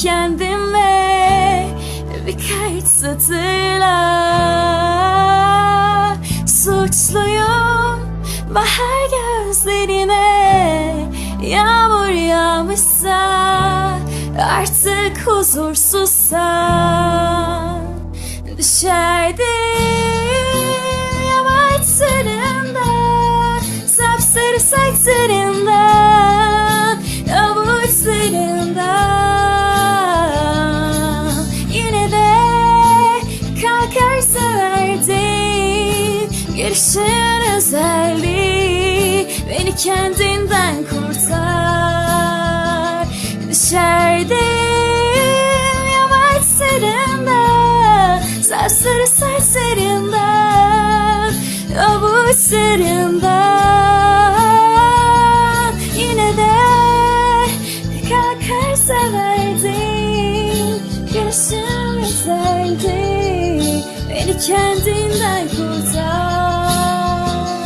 kendime birkaç satırla. Suçluyum bahar gözlerine, yağmur yağmışsa artık huzursuzsan. Düşerdim yamaçlarından, sapsarı saçlarından, avuçlarından. Yine de kalkar severdim, görüşün özelliği, beni kendinden kurtar. Düşerdim yamaçlarından, sapsarı saçlarından, avuçlarından. Yine de kalkar severdim, görüşüm özeldi, beni kendim